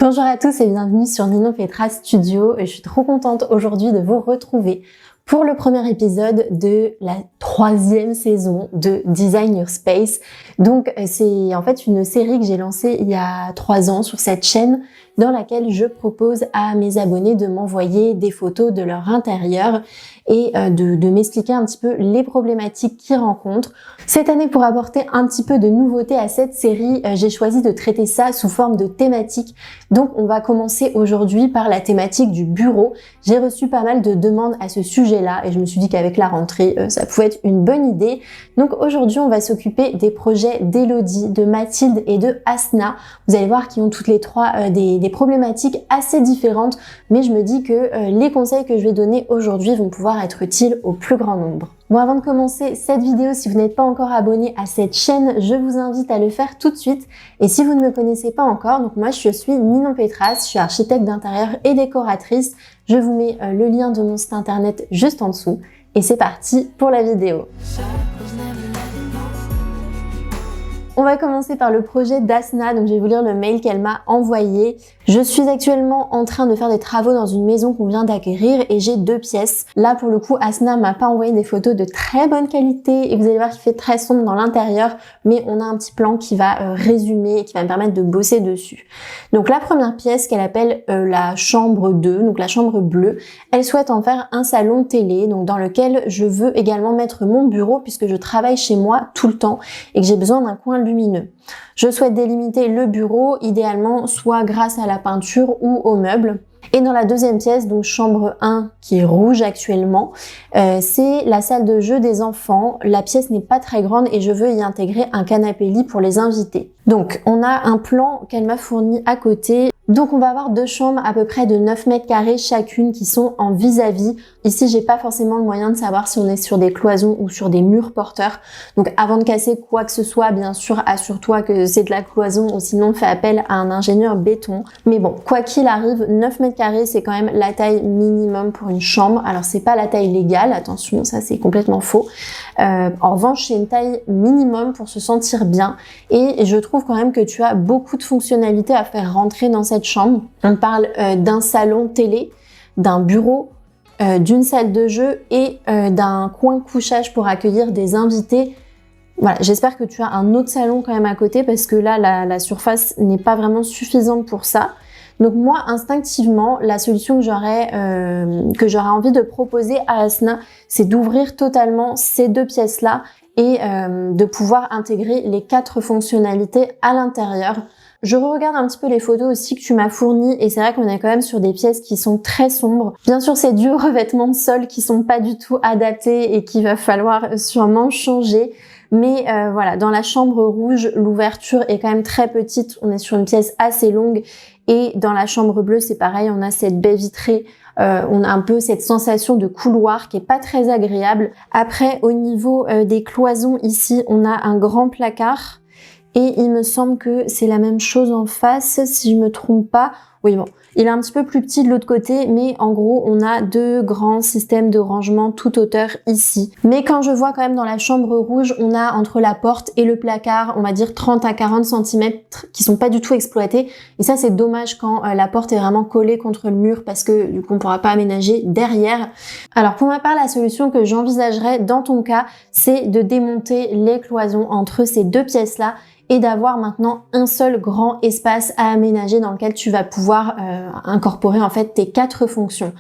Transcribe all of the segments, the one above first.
Bonjour à tous et bienvenue sur Ninon Petra Studio. Je suis trop contente aujourd'hui de vous retrouver pour le premier épisode de la 3e saison de Design Your Space. Donc c'est en fait une série que j'ai lancée il y a 3 ans sur cette chaîne dans laquelle je propose à mes abonnés de m'envoyer des photos de leur intérieur et de m'expliquer un petit peu les problématiques qu'ils rencontrent. Cette année, pour apporter un petit peu de nouveauté à cette série, j'ai choisi de traiter ça sous forme de thématique. Donc on va commencer aujourd'hui par la thématique du bureau. J'ai reçu pas mal de demandes à ce sujet-là et je me suis dit qu'avec la rentrée, ça pouvait être une bonne idée. Donc aujourd'hui, on va s'occuper des projets d'Elodie, de Mathilde et de Asna. Vous allez voir qu'ils ont toutes les trois des problématiques assez différentes, mais je me dis que les conseils que je vais donner aujourd'hui vont pouvoir être utiles au plus grand nombre. Bon, avant de commencer cette vidéo, si vous n'êtes pas encore abonné à cette chaîne, je vous invite à le faire tout de suite. Et si vous ne me connaissez pas encore, donc moi je suis Ninon Petra, je suis architecte d'intérieur et décoratrice. Je vous mets le lien de mon site internet juste en dessous. Et c'est parti pour la vidéo. On va commencer par le projet d'Asna, donc je vais vous lire le mail qu'elle m'a envoyé. Je suis actuellement en train de faire des travaux dans une maison qu'on vient d'acquérir et j'ai 2 pièces. Là pour le coup, Asna m'a pas envoyé des photos de très bonne qualité et vous allez voir qu'il fait très sombre dans l'intérieur, mais on a un petit plan qui va résumer et qui va me permettre de bosser dessus. Donc la première pièce qu'elle appelle la chambre 2, donc la chambre bleue, elle souhaite en faire un salon télé, donc dans lequel je veux également mettre mon bureau puisque je travaille chez moi tout le temps et que j'ai besoin d'un coin lumineux. Je souhaite délimiter le bureau, idéalement soit grâce à la peinture ou aux meubles. Et dans la deuxième pièce, donc chambre 1 qui est rouge actuellement, c'est la salle de jeu des enfants. La pièce n'est pas très grande et je veux y intégrer un canapé lit pour les invités. Donc on a un plan qu'elle m'a fourni à côté. Donc on va avoir 2 chambres à peu près de 9 mètres carrés chacune qui sont en vis-à-vis. Ici j'ai pas forcément le moyen de savoir si on est sur des cloisons ou sur des murs porteurs. Donc avant de casser quoi que ce soit, bien sûr assure-toi que c'est de la cloison ou sinon fais appel à un ingénieur béton. Mais bon, quoi qu'il arrive, 9 mètres carrés c'est quand même la taille minimum pour une chambre. Alors c'est pas la taille légale, attention, ça c'est complètement faux. En revanche c'est une taille minimum pour se sentir bien et je trouve quand même que tu as beaucoup de fonctionnalités à faire rentrer dans cette chambre. On parle d'un salon télé, d'un bureau, d'une salle de jeu et d'un coin couchage pour accueillir des invités. Voilà, j'espère que tu as un autre salon quand même à côté parce que là, la surface n'est pas vraiment suffisante pour ça. Donc moi, instinctivement, la solution que j'aurais envie de proposer à Asna, c'est d'ouvrir totalement ces 2 pièces-là et de pouvoir intégrer les 4 fonctionnalités à l'intérieur. Je regarde un petit peu les photos aussi que tu m'as fournies et c'est vrai qu'on est quand même sur des pièces qui sont très sombres. Bien sûr, c'est dû aux revêtements de sol qui sont pas du tout adaptés et qu'il va falloir sûrement changer. Mais voilà, dans la chambre rouge, l'ouverture est quand même très petite. On est sur une pièce assez longue et dans la chambre bleue, c'est pareil, on a cette baie vitrée. On a un peu cette sensation de couloir qui est pas très agréable. Après, au niveau des cloisons, ici, on a un grand placard. Et il me semble que c'est la même chose en face, si je me trompe pas. Oui, bon, il est un petit peu plus petit de l'autre côté, mais en gros, on a 2 grands systèmes de rangement toute hauteur ici. Mais quand je vois quand même dans la chambre rouge, on a entre la porte et le placard, on va dire 30 à 40 cm qui sont pas du tout exploités. Et ça, c'est dommage quand la porte est vraiment collée contre le mur parce que du coup, on pourra pas aménager derrière. Alors, pour ma part, la solution que j'envisagerais dans ton cas, c'est de démonter les cloisons entre ces 2 pièces-là et d'avoir maintenant un seul grand espace à aménager dans lequel tu vas pouvoir incorporer en fait tes 4 fonctions.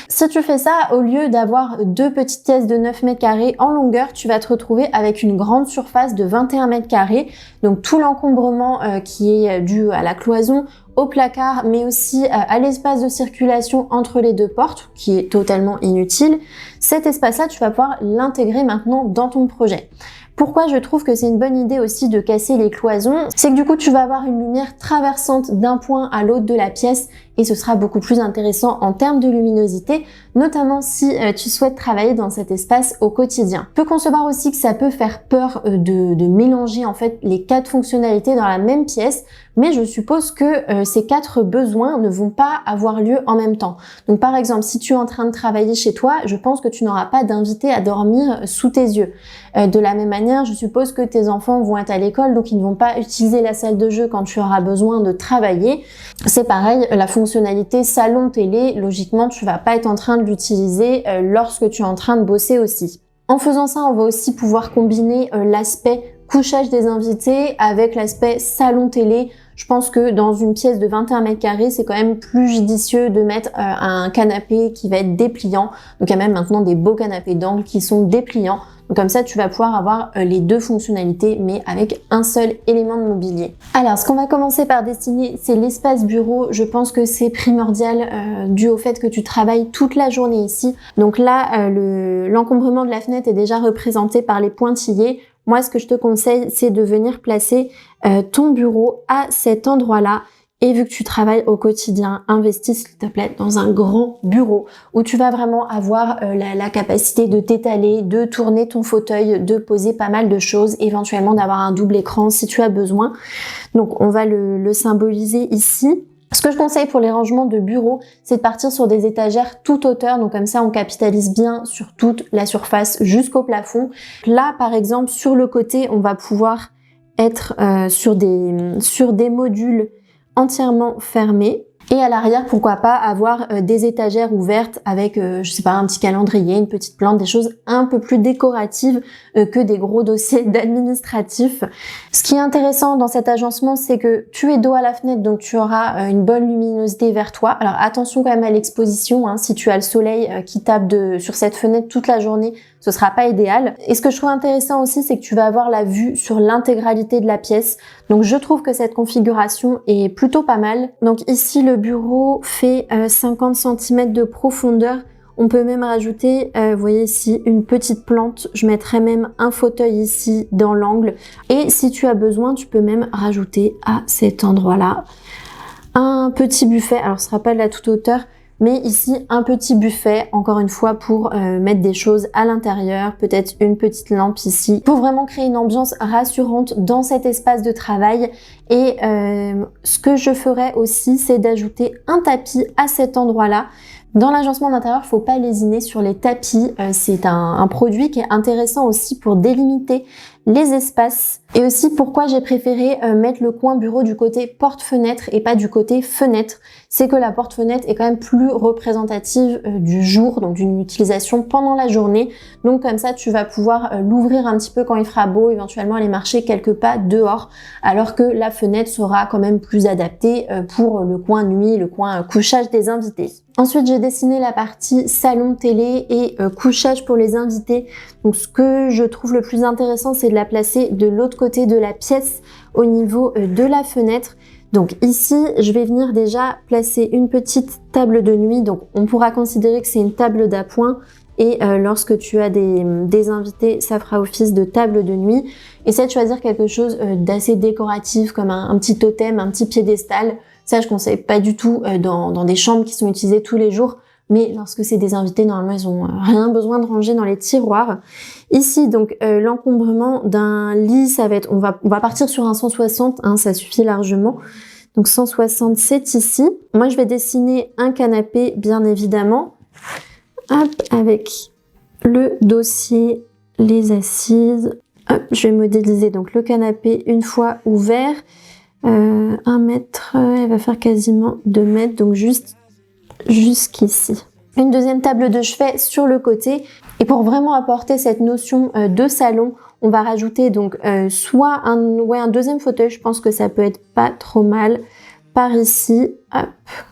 Si tu fais ça, au lieu d'avoir 2 petites pièces de 9 mètres carrés en longueur, tu vas te retrouver avec une grande surface de 21 mètres carrés. Donc tout l'encombrement qui est dû à la cloison, au placard, mais aussi à l'espace de circulation entre les 2 portes, qui est totalement inutile. Cet espace-là, tu vas pouvoir l'intégrer maintenant dans ton projet. Pourquoi je trouve que c'est une bonne idée aussi de casser les cloisons, c'est que du coup tu vas avoir une lumière traversante d'un point à l'autre de la pièce et ce sera beaucoup plus intéressant en termes de luminosité, notamment si tu souhaites travailler dans cet espace au quotidien. Tu peux concevoir aussi que ça peut faire peur de mélanger en fait les 4 fonctionnalités dans la même pièce, mais je suppose que ces 4 besoins ne vont pas avoir lieu en même temps. Donc par exemple, si tu es en train de travailler chez toi, je pense que tu n'auras pas d'invité à dormir sous tes yeux. De la même manière, je suppose que tes enfants vont être à l'école, donc ils ne vont pas utiliser la salle de jeu quand tu auras besoin de travailler. C'est pareil, la fonctionnalité salon télé, logiquement, tu vas pas être en train de l'utiliser lorsque tu es en train de bosser aussi. En faisant ça, on va aussi pouvoir combiner l'aspect couchage des invités avec l'aspect salon télé. Je pense que dans une pièce de 21 mètres carrés, c'est quand même plus judicieux de mettre un canapé qui va être dépliant. Donc il y a même maintenant des beaux canapés d'angle qui sont dépliants. Donc comme ça, tu vas pouvoir avoir les 2 fonctionnalités, mais avec un seul élément de mobilier. Alors, ce qu'on va commencer par dessiner, c'est l'espace bureau. Je pense que c'est primordial dû au fait que tu travailles toute la journée ici. Donc là, l'encombrement de la fenêtre est déjà représenté par les pointillés. Moi, ce que je te conseille, c'est de venir placer ton bureau à cet endroit-là. Et vu que tu travailles au quotidien, investis s'il te plaît dans un grand bureau où tu vas vraiment avoir la capacité de t'étaler, de tourner ton fauteuil, de poser pas mal de choses, éventuellement d'avoir un double écran si tu as besoin. Donc on va le symboliser ici. Ce que je conseille pour les rangements de bureau, c'est de partir sur des étagères toute hauteur, donc comme ça on capitalise bien sur toute la surface jusqu'au plafond. Là par exemple sur le côté, on va pouvoir être sur des modules entièrement fermés. Et à l'arrière, pourquoi pas avoir des étagères ouvertes avec, je sais pas, un petit calendrier, une petite plante, des choses un peu plus décoratives que des gros dossiers d'administratif. Ce qui est intéressant dans cet agencement, c'est que tu es dos à la fenêtre, donc tu auras une bonne luminosité vers toi. Alors attention quand même à l'exposition, hein, si tu as le soleil qui tape sur cette fenêtre toute la journée, ce sera pas idéal. Et ce que je trouve intéressant aussi, c'est que tu vas avoir la vue sur l'intégralité de la pièce. Donc je trouve que cette configuration est plutôt pas mal. Donc ici, le bureau fait 50 cm de profondeur. On peut même rajouter, vous voyez ici, une petite plante. Je mettrai même un fauteuil ici dans l'angle. Et si tu as besoin, tu peux même rajouter à cet endroit-là un petit buffet. Alors ce sera pas de la toute hauteur, mais ici un petit buffet, encore une fois, pour mettre des choses à l'intérieur, peut-être une petite lampe ici, pour vraiment créer une ambiance rassurante dans cet espace de travail. Et ce que je ferai aussi, c'est d'ajouter un tapis à cet endroit-là. Dans l'agencement d'intérieur, faut pas lésiner sur les tapis. C'est un produit qui est intéressant aussi pour délimiter les espaces. Et aussi pourquoi j'ai préféré mettre le coin bureau du côté porte-fenêtre et pas du côté fenêtre. C'est que la porte-fenêtre est quand même plus représentative du jour, donc d'une utilisation pendant la journée. Donc comme ça, tu vas pouvoir l'ouvrir un petit peu quand il fera beau, éventuellement aller marcher quelques pas dehors, alors que la fenêtre sera quand même plus adaptée pour le coin nuit, le coin couchage des invités. Ensuite, j'ai dessiné la partie salon télé et couchage pour les invités. Donc ce que je trouve le plus intéressant, c'est de la placer de l'autre côté de la pièce au niveau de la fenêtre. Donc ici, je vais venir déjà placer une petite table de nuit. Donc on pourra considérer que c'est une table d'appoint. Et lorsque tu as des invités, ça fera office de table de nuit. Essaie de choisir quelque chose d'assez décoratif, comme un petit totem, un petit piédestal. Ça, je conseille pas du tout dans des chambres qui sont utilisées tous les jours. Mais lorsque c'est des invités, normalement, ils ont rien besoin de ranger dans les tiroirs. Ici, donc, l'encombrement d'un lit, ça va être, on va partir sur un 160, hein, ça suffit largement. Donc 160, c'est ici. Moi, je vais dessiner un canapé, bien évidemment. Hop, avec le dossier, les assises. Hop, je vais modéliser donc le canapé une fois ouvert. 1 mètre, elle va faire quasiment 2 mètres, donc juste jusqu'ici. Une deuxième table de chevet sur le côté. Et pour vraiment apporter cette notion de salon, on va rajouter donc soit un deuxième fauteuil, je pense que ça peut être pas trop mal. Par ici, hop,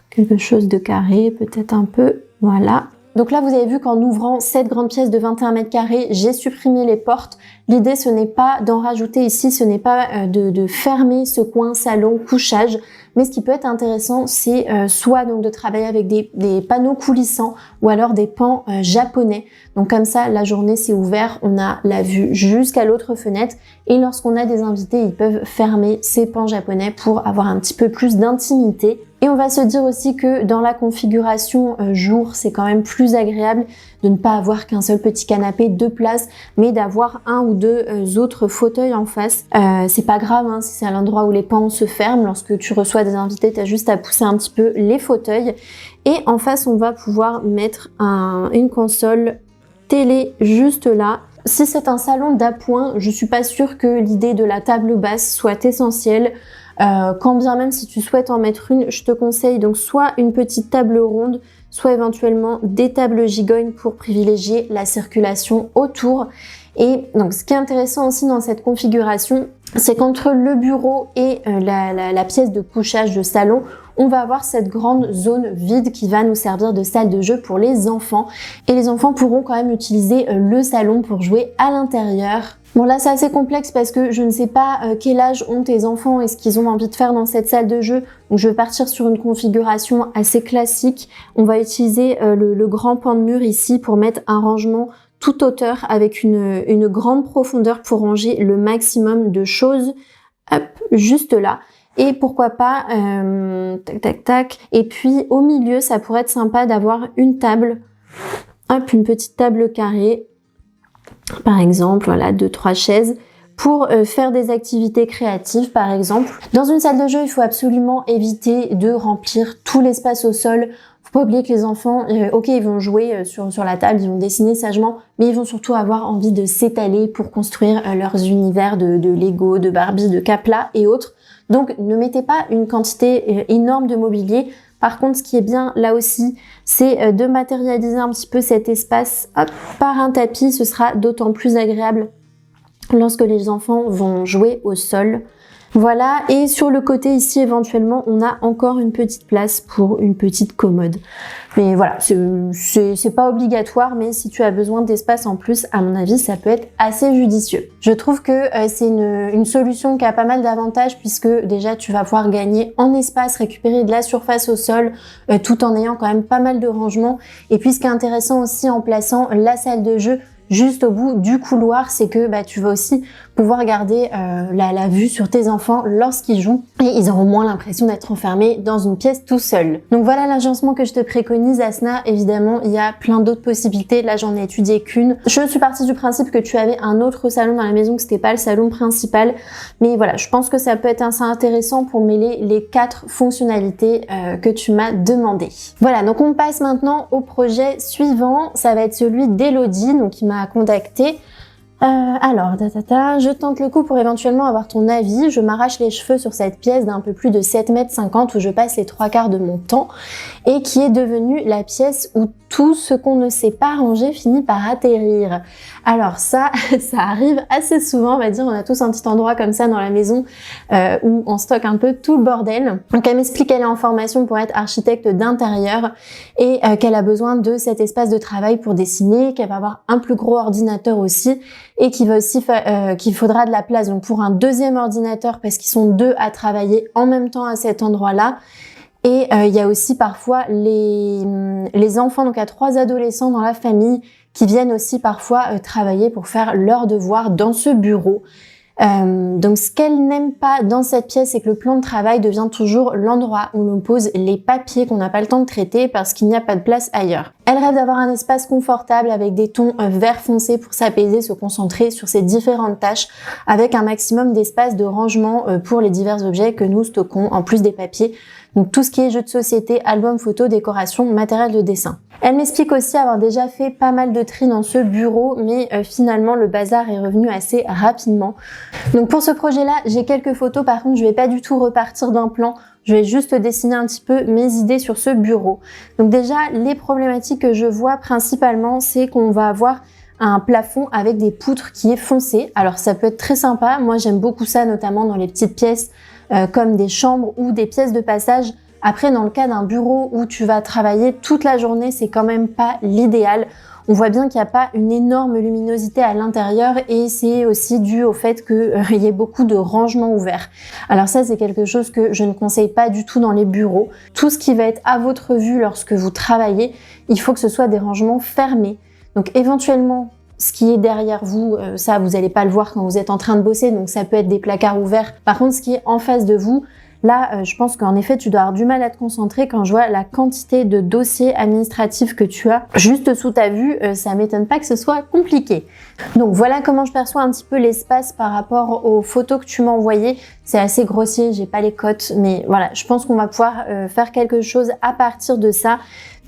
quelque chose de carré, peut-être un peu, voilà. Donc là, vous avez vu qu'en ouvrant cette grande pièce de 21 mètres carrés, j'ai supprimé les portes. L'idée, ce n'est pas d'en rajouter ici, ce n'est pas de fermer ce coin salon couchage, Mais ce qui peut être intéressant, c'est soit donc de travailler avec des panneaux coulissants ou alors des pans japonais. Donc comme ça, la journée c'est ouvert, on a la vue jusqu'à l'autre fenêtre et lorsqu'on a des invités, ils peuvent fermer ces pans japonais pour avoir un petit peu plus d'intimité. Et on va se dire aussi que dans la configuration jour, c'est quand même plus agréable de ne pas avoir qu'un seul petit canapé, 2 places, mais d'avoir 1 ou 2 autres fauteuils en face. C'est pas grave hein, si c'est à l'endroit où les pans se ferment. Lorsque tu reçois des invités, t'as juste à pousser un petit peu les fauteuils. Et en face, on va pouvoir mettre une console télé juste là. Si c'est un salon d'appoint, je suis pas sûre que l'idée de la table basse soit essentielle. Quand bien même si tu souhaites en mettre une, je te conseille donc soit une petite table ronde, soit éventuellement des tables gigognes pour privilégier la circulation autour. Et donc ce qui est intéressant aussi dans cette configuration, c'est qu'entre le bureau et la pièce de couchage de salon, on va avoir cette grande zone vide qui va nous servir de salle de jeu pour les enfants. Et les enfants pourront quand même utiliser le salon pour jouer à l'intérieur. Bon là c'est assez complexe parce que je ne sais pas quel âge ont tes enfants et ce qu'ils ont envie de faire dans cette salle de jeu. Donc je vais partir sur une configuration assez classique. On va utiliser le grand pan de mur ici pour mettre un rangement toute hauteur avec une grande profondeur pour ranger le maximum de choses. Hop, juste là. Et pourquoi pas, tac tac tac. Et puis au milieu, ça pourrait être sympa d'avoir une table, hop, une petite table carrée, par exemple, voilà, 2-3 chaises pour faire des activités créatives, par exemple. Dans une salle de jeu, il faut absolument éviter de remplir tout l'espace au sol. Faut pas oublier que les enfants, ok, ils vont jouer sur la table, ils vont dessiner sagement, mais ils vont surtout avoir envie de s'étaler pour construire leurs univers de Lego, de Barbie, de Capla et autres. Donc, ne mettez pas une quantité énorme de mobilier. Par contre, ce qui est bien là aussi, c'est de matérialiser un petit peu cet espace par un tapis. Ce sera d'autant plus agréable lorsque les enfants vont jouer au sol. Voilà, et sur le côté ici, éventuellement, on a encore une petite place pour une petite commode. Mais voilà, c'est pas obligatoire, mais si tu as besoin d'espace en plus, à mon avis, ça peut être assez judicieux. Je trouve que c'est une solution qui a pas mal d'avantages puisque déjà, tu vas pouvoir gagner en espace, récupérer de la surface au sol, tout en ayant quand même pas mal de rangements. Et puis, ce qui est intéressant aussi en plaçant la salle de jeu juste au bout du couloir, c'est que tu vas aussi pouvoir garder la vue sur tes enfants lorsqu'ils jouent et ils auront moins l'impression d'être enfermés dans une pièce tout seul. Donc voilà l'agencement que je te préconise, Asna. Évidemment, il y a plein d'autres possibilités. Là, j'en ai étudié qu'une. Je suis partie du principe que tu avais un autre salon dans la maison, que c'était pas le salon principal. Mais voilà, je pense que ça peut être assez intéressant pour mêler les 4 fonctionnalités que tu m'as demandé. Voilà, donc on passe maintenant au projet suivant. Ça va être celui d'Elodie, donc qui m'a contacté. Alors, je tente le coup pour éventuellement avoir ton avis. Je m'arrache les cheveux sur cette pièce d'un peu plus de 7,50 m où je passe les 3/4 de mon temps et qui est devenue la pièce où tout ce qu'on ne sait pas ranger finit par atterrir. Alors ça arrive assez souvent, on va dire, on a tous un petit endroit comme ça dans la maison où on stocke un peu tout le bordel. Donc elle m'explique qu'elle est en formation pour être architecte d'intérieur et qu'elle a besoin de cet espace de travail pour dessiner, qu'elle va avoir un plus gros ordinateur aussi et qu'il va aussi qu'il faudra de la place donc pour un deuxième ordinateur parce qu'ils sont 2 à travailler en même temps à cet endroit-là. Et il y a aussi parfois les enfants, donc il y a 3 adolescents dans la famille qui viennent aussi parfois travailler pour faire leurs devoirs dans ce bureau. Donc ce qu'elle n'aime pas dans cette pièce, c'est que le plan de travail devient toujours l'endroit où l'on pose les papiers qu'on n'a pas le temps de traiter parce qu'il n'y a pas de place ailleurs. Elle rêve d'avoir un espace confortable avec des tons vert foncé pour s'apaiser, se concentrer sur ses différentes tâches avec un maximum d'espace de rangement pour les divers objets que nous stockons en plus des papiers. Donc tout ce qui est jeux de société, albums, photos, décorations, matériel de dessin. Elle m'explique aussi avoir déjà fait pas mal de tri dans ce bureau, mais finalement le bazar est revenu assez rapidement. Donc pour ce projet-là, j'ai quelques photos, par contre je vais pas du tout repartir d'un plan, je vais juste dessiner un petit peu mes idées sur ce bureau. Donc déjà, les problématiques que je vois principalement, c'est qu'on va avoir un plafond avec des poutres qui est foncé. Alors ça peut être très sympa, moi j'aime beaucoup ça, notamment dans les petites pièces comme des chambres ou des pièces de passage. Après, dans le cas d'un bureau où tu vas travailler toute la journée, c'est quand même pas l'idéal. On voit bien qu'il n'y a pas une énorme luminosité à l'intérieur et c'est aussi dû au fait qu'il y ait beaucoup de rangements ouverts. Alors ça, c'est quelque chose que je ne conseille pas du tout dans les bureaux. Tout ce qui va être à votre vue lorsque vous travaillez, il faut que ce soit des rangements fermés. Donc éventuellement, ce qui est derrière vous, ça, vous n'allez pas le voir quand vous êtes en train de bosser, donc ça peut être des placards ouverts. Par contre, ce qui est en face de vous, là, je pense qu'en effet, tu dois avoir du mal à te concentrer quand je vois la quantité de dossiers administratifs que tu as juste sous ta vue. Ça m'étonne pas que ce soit compliqué. Donc voilà comment je perçois un petit peu l'espace par rapport aux photos que tu m'as envoyées. C'est assez grossier, j'ai pas les cotes, mais voilà, je pense qu'on va pouvoir faire quelque chose à partir de ça.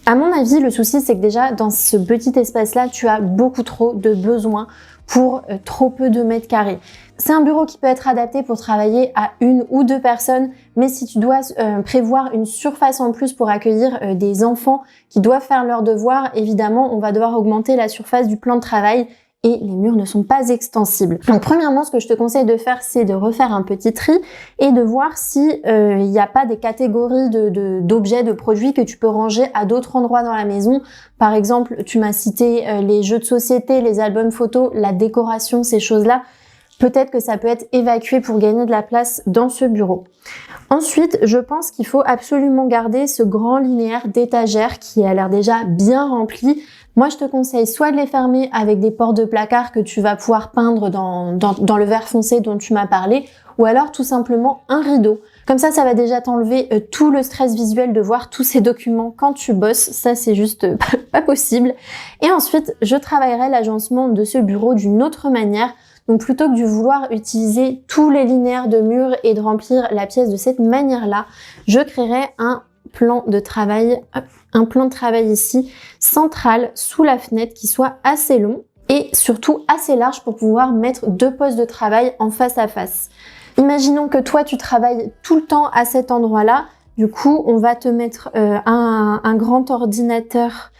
À mon avis, le souci, c'est que déjà, dans ce petit espace-là, tu as beaucoup trop de besoins pour trop peu de mètres carrés. C'est un bureau qui peut être adapté pour travailler à 1 ou 2 personnes, mais si tu dois prévoir une surface en plus pour accueillir des enfants qui doivent faire leurs devoirs, évidemment, on va devoir augmenter la surface du plan de travail et les murs ne sont pas extensibles. Donc premièrement, ce que je te conseille de faire, c'est de refaire un petit tri et de voir si il n'y a pas des catégories d'objets, de produits que tu peux ranger à d'autres endroits dans la maison. Par exemple, tu m'as cité les jeux de société, les albums photos, la décoration, ces choses-là. Peut-être que ça peut être évacué pour gagner de la place dans ce bureau. Ensuite, je pense qu'il faut absolument garder ce grand linéaire d'étagères qui a l'air déjà bien rempli. Moi, je te conseille soit de les fermer avec des portes de placard que tu vas pouvoir peindre dans le vert foncé dont tu m'as parlé, ou alors tout simplement un rideau. Comme ça va déjà t'enlever tout le stress visuel de voir tous ces documents quand tu bosses. Ça, c'est juste pas possible. Et ensuite, je travaillerai l'agencement de ce bureau d'une autre manière. Donc plutôt que de vouloir utiliser tous les linéaires de murs et de remplir la pièce de cette manière-là, je créerai un plan de travail ici, central, sous la fenêtre, qui soit assez long et surtout assez large pour pouvoir mettre 2 postes de travail en face à face. Imaginons que toi, tu travailles tout le temps à cet endroit-là. Du coup, on va te mettre un grand ordinateur,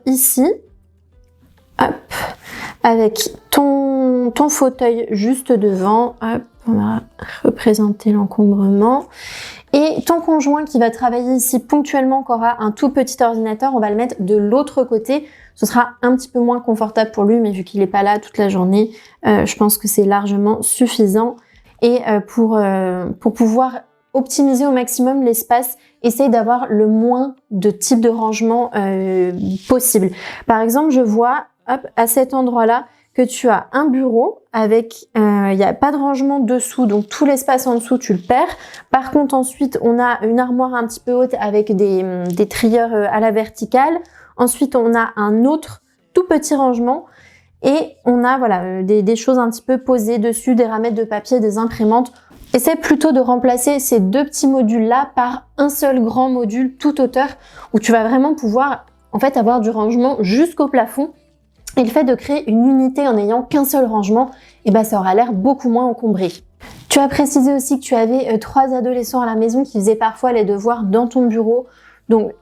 ici. Hop, avec ton fauteuil juste devant. Hop, on va représenter l'encombrement. Et ton conjoint qui va travailler ici ponctuellement, qui aura un tout petit ordinateur, on va le mettre de l'autre côté. Ce sera un petit peu moins confortable pour lui, mais vu qu'il n'est pas là toute la journée, je pense que c'est largement suffisant. Et pour pouvoir optimiser au maximum l'espace, essaye d'avoir le moins de types de rangement possible. Par exemple, je vois à cet endroit-là que tu as un bureau avec, il n'y a pas de rangement dessous, donc tout l'espace en dessous, tu le perds. Par contre, ensuite, on a une armoire un petit peu haute avec des trieurs à la verticale. Ensuite, on a un autre tout petit rangement et on a voilà des choses un petit peu posées dessus, des ramettes de papier, des imprimantes. Essaie plutôt de remplacer ces 2 petits modules-là par un seul grand module toute hauteur où tu vas vraiment pouvoir en fait avoir du rangement jusqu'au plafond. Et le fait de créer une unité en n'ayant qu'un seul rangement, ça aura l'air beaucoup moins encombré. Tu as précisé aussi que tu avais 3 adolescents à la maison qui faisaient parfois les devoirs dans ton bureau. Donc,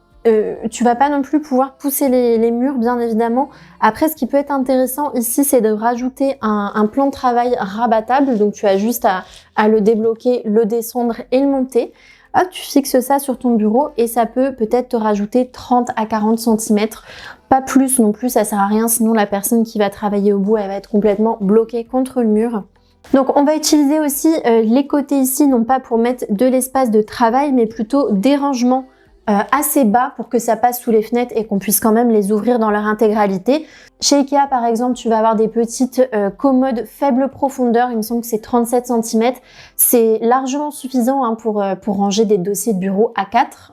tu vas pas non plus pouvoir pousser les murs, bien évidemment. Après, ce qui peut être intéressant ici, c'est de rajouter un plan de travail rabattable. Donc, tu as juste à le débloquer, le descendre et le monter. Hop, tu fixes ça sur ton bureau et ça peut-être te rajouter 30 à 40 cm. Pas plus non plus, ça sert à rien, sinon la personne qui va travailler au bout, elle va être complètement bloquée contre le mur. Donc on va utiliser aussi les côtés ici, non pas pour mettre de l'espace de travail, mais plutôt des rangements assez bas pour que ça passe sous les fenêtres et qu'on puisse quand même les ouvrir dans leur intégralité. Chez Ikea par exemple, tu vas avoir des petites commodes faible profondeur, il me semble que c'est 37 cm. C'est largement suffisant pour ranger des dossiers de bureau A4.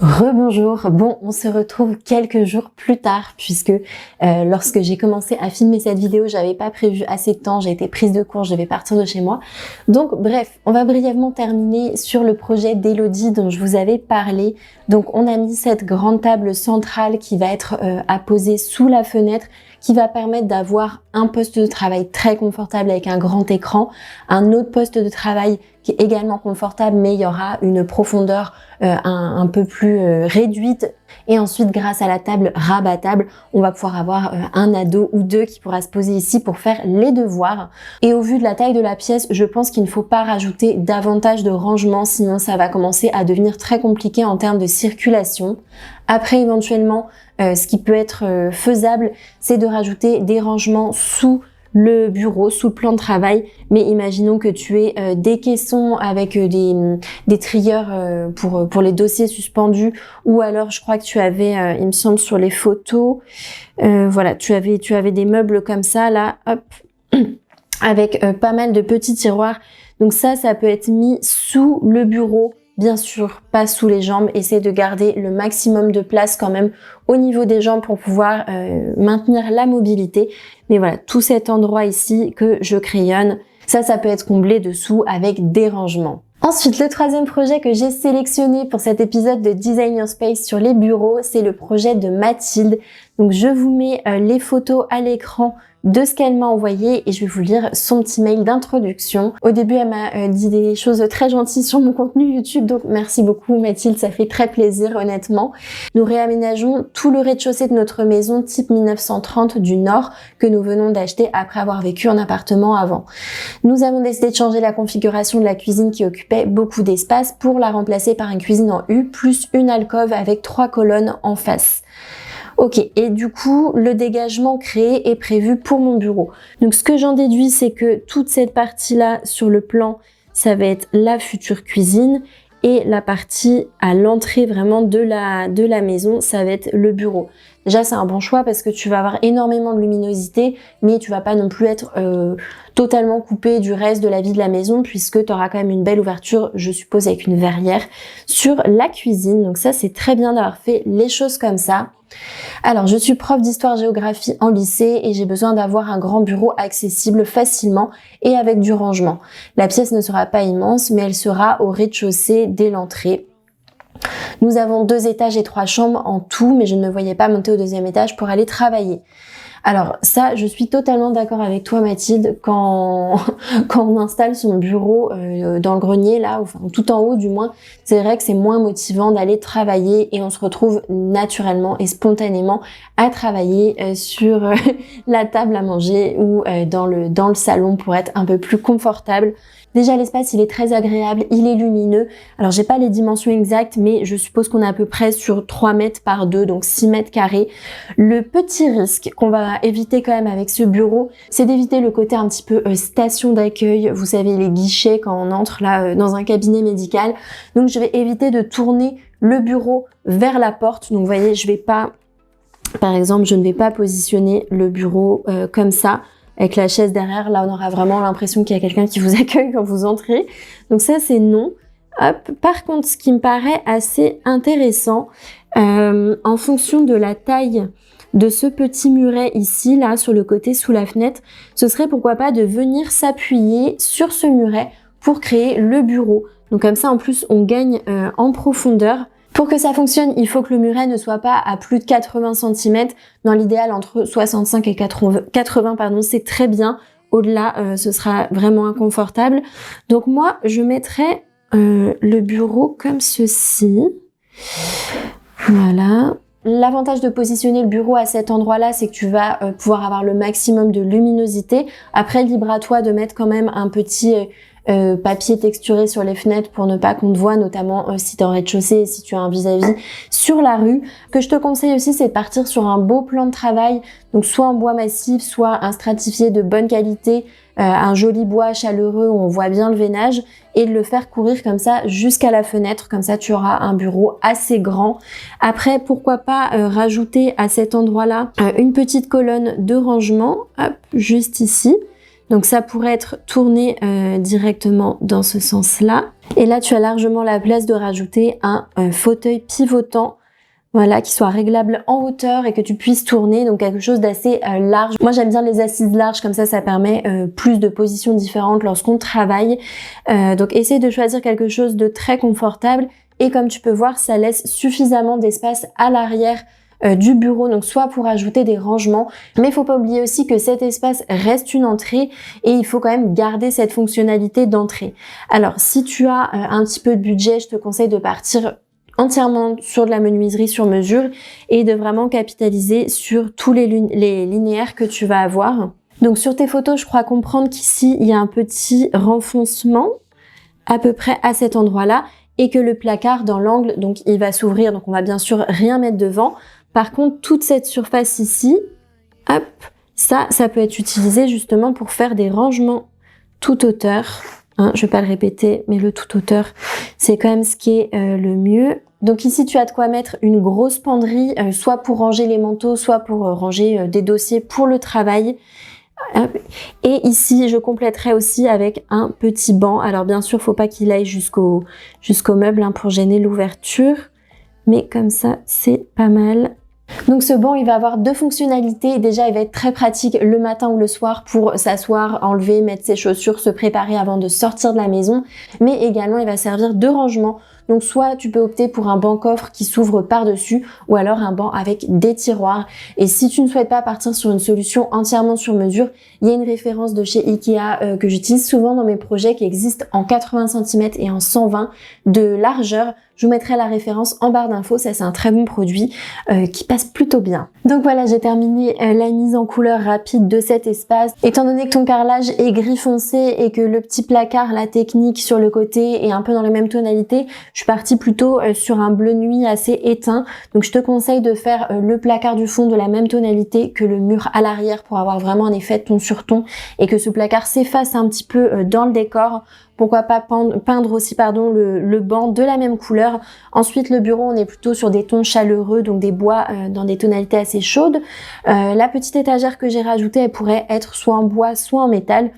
Rebonjour, bon on se retrouve quelques jours plus tard puisque lorsque j'ai commencé à filmer cette vidéo, j'avais pas prévu assez de temps, j'ai été prise de court, je devais partir de chez moi. Donc bref, on va brièvement terminer sur le projet d'Elodie dont je vous avais parlé. Donc on a mis cette grande table centrale qui va être à poser sous la fenêtre, qui va permettre d'avoir un poste de travail très confortable avec un grand écran, un autre poste de travail qui est également confortable mais il y aura une profondeur un peu plus réduite Et ensuite, grâce à la table rabattable, on va pouvoir avoir un ado ou deux qui pourra se poser ici pour faire les devoirs. Et au vu de la taille de la pièce, je pense qu'il ne faut pas rajouter davantage de rangement, sinon ça va commencer à devenir très compliqué en termes de circulation. Après, éventuellement, ce qui peut être faisable, c'est de rajouter des rangements sous le bureau, sous le plan de travail, mais imaginons que tu aies des caissons avec des trieurs pour les dossiers suspendus, ou alors je crois que tu avais, il me semble sur les photos, voilà, tu avais des meubles comme ça là, hop, avec pas mal de petits tiroirs. Donc ça peut être mis sous le bureau. Bien sûr, pas sous les jambes. Essaye de garder le maximum de place quand même au niveau des jambes pour pouvoir maintenir la mobilité. Mais voilà, tout cet endroit ici que je crayonne, ça peut être comblé dessous avec des rangements. Ensuite, le troisième projet que j'ai sélectionné pour cet épisode de Design Your Space sur les bureaux, c'est le projet de Mathilde. Donc je vous mets les photos à l'écran de ce qu'elle m'a envoyé et je vais vous lire son petit mail d'introduction. Au début, elle m'a dit des choses très gentilles sur mon contenu YouTube, donc merci beaucoup Mathilde, ça fait très plaisir honnêtement. Nous réaménageons tout le rez-de-chaussée de notre maison type 1930 du Nord que nous venons d'acheter après avoir vécu en appartement avant. Nous avons décidé de changer la configuration de la cuisine qui occupait beaucoup d'espace pour la remplacer par une cuisine en U plus une alcôve avec 3 colonnes en face. Ok, et du coup, le dégagement créé est prévu pour mon bureau. Donc ce que j'en déduis, c'est que toute cette partie-là sur le plan, ça va être la future cuisine et la partie à l'entrée vraiment de la maison, ça va être le bureau. Déjà, c'est un bon choix parce que tu vas avoir énormément de luminosité, mais tu vas pas non plus être totalement coupé du reste de la vie de la maison puisque tu auras quand même une belle ouverture, je suppose avec une verrière, sur la cuisine. Donc ça, c'est très bien d'avoir fait les choses comme ça. Alors, je suis prof d'histoire-géographie en lycée et j'ai besoin d'avoir un grand bureau accessible facilement et avec du rangement. La pièce ne sera pas immense, mais elle sera au rez-de-chaussée dès l'entrée. Nous avons 2 étages et 3 chambres en tout, mais je ne me voyais pas monter au 2e étage pour aller travailler. Alors ça, je suis totalement d'accord avec toi Mathilde, quand on installe son bureau dans le grenier là, enfin tout en haut du moins, c'est vrai que c'est moins motivant d'aller travailler et on se retrouve naturellement et spontanément à travailler sur la table à manger ou dans le salon pour être un peu plus confortable. Déjà, l'espace, il est très agréable, il est lumineux. Alors, j'ai pas les dimensions exactes, mais je suppose qu'on est à peu près sur 3 mètres par 2, donc 6 mètres carrés. Le petit risque qu'on va éviter quand même avec ce bureau, c'est d'éviter le côté un petit peu station d'accueil. Vous savez, les guichets quand on entre là dans un cabinet médical. Donc, je vais éviter de tourner le bureau vers la porte. Donc, vous voyez, je vais pas, par exemple, je ne vais pas positionner le bureau comme ça. Avec la chaise derrière, là on aura vraiment l'impression qu'il y a quelqu'un qui vous accueille quand vous entrez. Donc ça c'est non. Hop. Par contre, ce qui me paraît assez intéressant, en fonction de la taille de ce petit muret ici, là sur le côté sous la fenêtre, ce serait pourquoi pas de venir s'appuyer sur ce muret pour créer le bureau. Donc comme ça en plus on gagne en profondeur. Pour que ça fonctionne, il faut que le muret ne soit pas à plus de 80 cm. Dans l'idéal, entre 65 et 80, pardon, c'est très bien. Au-delà, ce sera vraiment inconfortable. Donc moi, je mettrais le bureau comme ceci. Voilà. L'avantage de positionner le bureau à cet endroit-là, c'est que tu vas pouvoir avoir le maximum de luminosité. Après, libre à toi de mettre quand même un petit papier texturé sur les fenêtres pour ne pas qu'on te voit, notamment si t'es en rez-de-chaussée et si tu as un vis-à-vis sur la rue. Ce que je te conseille aussi, c'est de partir sur un beau plan de travail, donc soit en bois massif, soit un stratifié de bonne qualité, un joli bois chaleureux où on voit bien le veinage, et de le faire courir comme ça jusqu'à la fenêtre, comme ça tu auras un bureau assez grand. Après, pourquoi pas rajouter à cet endroit-là une petite colonne de rangement, hop, juste ici. Donc ça pourrait être tourné directement dans ce sens-là. Et là, tu as largement la place de rajouter un fauteuil pivotant, voilà, qui soit réglable en hauteur et que tu puisses tourner, donc quelque chose d'assez large. Moi, j'aime bien les assises larges, comme ça permet plus de positions différentes lorsqu'on travaille. Donc, essaye de choisir quelque chose de très confortable. Et comme tu peux voir, ça laisse suffisamment d'espace à l'arrière du bureau, donc soit pour ajouter des rangements, mais il faut pas oublier aussi que cet espace reste une entrée et il faut quand même garder cette fonctionnalité d'entrée. Alors si tu as un petit peu de budget, je te conseille de partir entièrement sur de la menuiserie sur mesure et de vraiment capitaliser sur tous les linéaires que tu vas avoir. Donc sur tes photos, je crois comprendre qu'ici, il y a un petit renfoncement à peu près à cet endroit-là et que le placard dans l'angle, donc il va s'ouvrir, donc on va bien sûr rien mettre devant. Par contre, toute cette surface ici, hop, ça peut être utilisé justement pour faire des rangements tout hauteur. Hein, je vais pas le répéter, mais le tout hauteur, c'est quand même ce qui est le mieux. Donc ici, tu as de quoi mettre une grosse penderie, soit pour ranger les manteaux, soit pour ranger des dossiers pour le travail. Et ici, je compléterai aussi avec un petit banc. Alors bien sûr, faut pas qu'il aille jusqu'au meuble hein, pour gêner l'ouverture. Mais comme ça, c'est pas mal. Donc ce banc, il va avoir deux fonctionnalités. Déjà, il va être très pratique le matin ou le soir pour s'asseoir, enlever, mettre ses chaussures, se préparer avant de sortir de la maison. Mais également, il va servir de rangement. Donc soit tu peux opter pour un banc coffre qui s'ouvre par-dessus ou alors un banc avec des tiroirs. Et si tu ne souhaites pas partir sur une solution entièrement sur mesure, il y a une référence de chez Ikea que j'utilise souvent dans mes projets qui existe en 80 cm et en 120 de largeur. Je vous mettrai la référence en barre d'infos, ça c'est un très bon produit qui passe plutôt bien. Donc voilà, j'ai terminé la mise en couleur rapide de cet espace. Étant donné que ton carrelage est gris foncé et que le petit placard, la technique sur le côté est un peu dans les mêmes tonalités, je suis partie plutôt sur un bleu nuit assez éteint. Donc je te conseille de faire le placard du fond de la même tonalité que le mur à l'arrière pour avoir vraiment un effet ton sur ton et que ce placard s'efface un petit peu dans le décor. Pourquoi pas peindre aussi le banc de la même couleur. Ensuite le bureau, on est plutôt sur des tons chaleureux, donc des bois dans des tonalités assez chaudes. La petite étagère que j'ai rajoutée, elle pourrait être soit en bois soit en métal.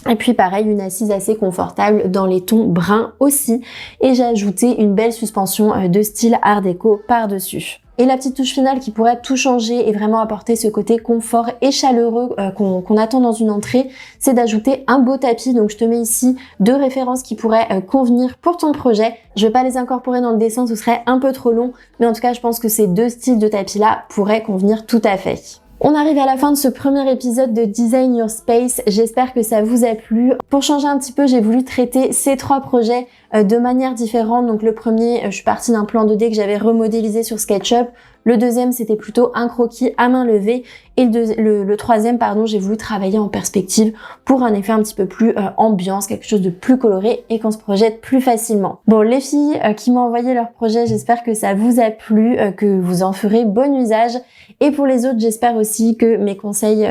Et puis pareil, une assise assez confortable dans les tons bruns aussi. Et j'ai ajouté une belle suspension de style art déco par-dessus. Et la petite touche finale qui pourrait tout changer et vraiment apporter ce côté confort et chaleureux qu'on attend dans une entrée, c'est d'ajouter un beau tapis. Donc je te mets ici deux références qui pourraient convenir pour ton projet. Je vais pas les incorporer dans le dessin, ce serait un peu trop long, mais en tout cas je pense que ces deux styles de tapis là pourraient convenir tout à fait. On arrive à la fin de ce premier épisode de Design Your Space. J'espère que ça vous a plu. Pour changer un petit peu, j'ai voulu traiter ces trois projets de manière différente. Donc le premier, je suis partie d'un plan 2D que j'avais remodélisé sur SketchUp. Le deuxième, c'était plutôt un croquis à main levée. Et le troisième, j'ai voulu travailler en perspective pour un effet un petit peu plus ambiance, quelque chose de plus coloré et qu'on se projette plus facilement. Bon, les filles qui m'ont envoyé leur projet, j'espère que ça vous a plu, que vous en ferez bon usage. Et pour les autres, j'espère aussi que mes conseils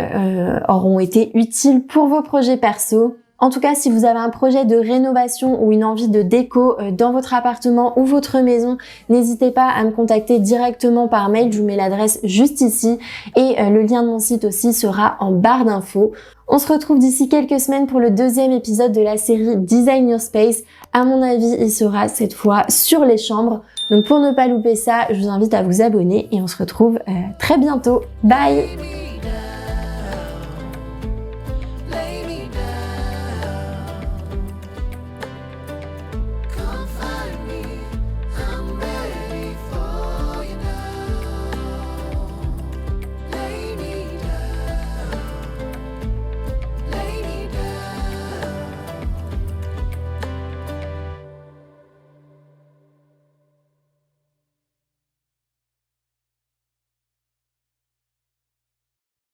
auront été utiles pour vos projets perso. En tout cas, si vous avez un projet de rénovation ou une envie de déco dans votre appartement ou votre maison, n'hésitez pas à me contacter directement par mail. Je vous mets l'adresse juste ici et le lien de mon site aussi sera en barre d'infos. On se retrouve d'ici quelques semaines pour le deuxième épisode de la série Design Your Space. À mon avis, il sera cette fois sur les chambres. Donc pour ne pas louper ça, je vous invite à vous abonner et on se retrouve très bientôt. Bye!